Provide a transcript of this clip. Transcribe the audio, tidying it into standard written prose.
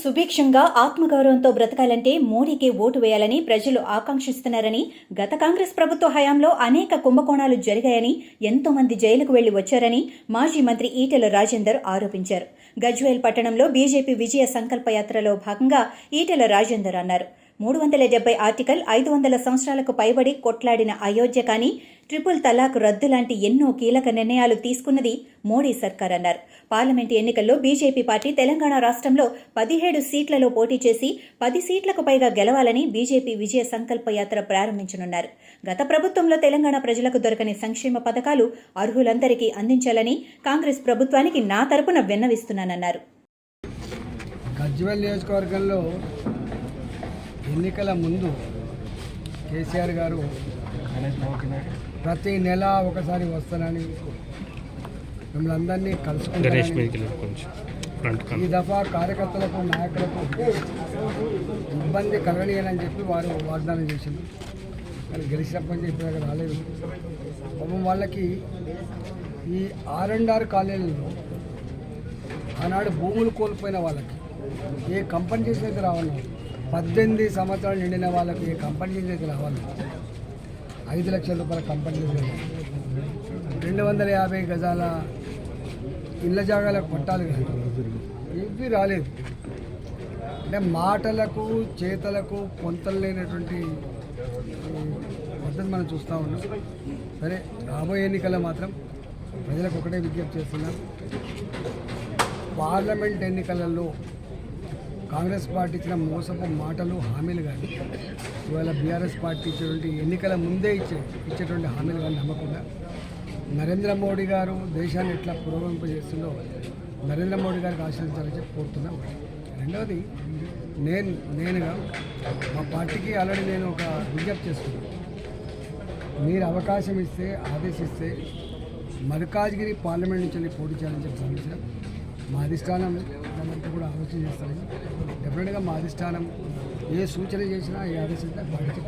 సుభిక్షంగా ఆత్మగౌరవంతో బ్రతకాలంటే మోడీకి ఓటు వేయాలని ప్రజలు ఆకాంక్షిస్తున్నారని, గత కాంగ్రెస్ ప్రభుత్వ హయాంలో అనేక కుంభకోణాలు జరిగాయని, ఎంతో మంది జైలుకు వెళ్లి వచ్చారని మాజీ మంత్రి ఈటెల రాజేందర్ ఆరోపించారు. గజ్వేల్ పట్టణంలో బీజేపీ విజయ సంకల్ప యాత్రలో భాగంగా ఈటెల రాజేందర్ అన్నారు. 370 ఆర్టికల్ 500 సంవత్సరాలకు పైబడి కొట్లాడిన అయోధ్య కానీ, ట్రిపుల్ తలాక్ రద్దు లాంటి ఎన్నో కీలక నిర్ణయాలు తీసుకున్నది మోడీ సర్కార్ అన్నారు. పార్లమెంటు ఎన్నికల్లో బీజేపీ పార్టీ తెలంగాణ రాష్ట్రంలో 17 సీట్లలో పోటీ చేసి 10 సీట్లకు పైగా గెలవాలని బీజేపీ విజయ సంకల్ప యాత్ర ప్రారంభించనున్నారు. గత ప్రభుత్వంలో తెలంగాణ ప్రజలకు దొరకని సంక్షేమ పథకాలు అర్హులందరికీ అందించాలని కాంగ్రెస్ ప్రభుత్వానికి నా తరపున విన్నవిస్తున్నానన్నారు. గజ్వేల్ నియోజకవర్గంలో ఎన్నికల ముందు కేసీఆర్ గారు ప్రతి నెల ఒకసారి వస్తానని మిమ్మల్ని అందరినీ కలుసుకుంటారని, ఈ దఫా కార్యకర్తలకు నాయకులకు ఇబ్బంది కలగలేనని చెప్పి వారు వాగ్దానం చేసింది. కానీ గెలిచినప్పటి నుంచి ఇప్పుడు రాలేదు. పాపం వాళ్ళకి ఈ R&R కాలనీలలో ఆనాడు భూములు కోల్పోయిన వాళ్ళకి ఏ కంపెనీ చేసినైతే రావాలి, 18 సంవత్సరాలు నిండిన వాళ్ళకి ఏ కంపెనీ చేసినైతే రావాలి, 5 లక్షల రూపాయల కంపెనీ 250 గజాల ఇళ్ళ జాగాలకు పట్టాలు కానీ ఇవి రాలేదు. అంటే మాటలకు చేతలకు పొంతలు లేనటువంటి పద్ధతి మనం చూస్తూ ఉన్నాం. సరే, రాబోయే ఎన్నికల్లో మాత్రం ప్రజలకు ఒకటే విజ్ఞప్తి చేస్తున్నాం. పార్లమెంట్ ఎన్నికలలో కాంగ్రెస్ పార్టీ ఇచ్చిన మోసపు మాటలు, హామీలు కానీ, ఇవాళ బీఆర్ఎస్ పార్టీ ఇచ్చేటువంటి ఎన్నికల ముందే ఇచ్చేటువంటి హామీలు కానీ నమ్మకుండా నరేంద్ర మోడీ గారు దేశాన్ని ఎట్లా పురోగమింపజేస్తుందో నరేంద్ర మోడీ గారికి ఆశీర్వదించాలని చెప్పి కోరుతున్నాం. రెండవది, నేనుగా మా పార్టీకి ఆల్రెడీ నేను ఒక విజ్ఞప్తి చేస్తున్నాను. మీరు అవకాశం ఇస్తే, ఆదేశిస్తే మల్కాజ్గిరి పార్లమెంట్ నుంచి పోటీ చేయాలని చెప్పి భావించడం మా అధిష్టానం మనమంతా కూడా ఆలోచన చేస్తామని. డెఫినెట్గా మా అధిష్టానం ఏ సూచన చేసినా, ఏ ఆదేశించినా పాటించి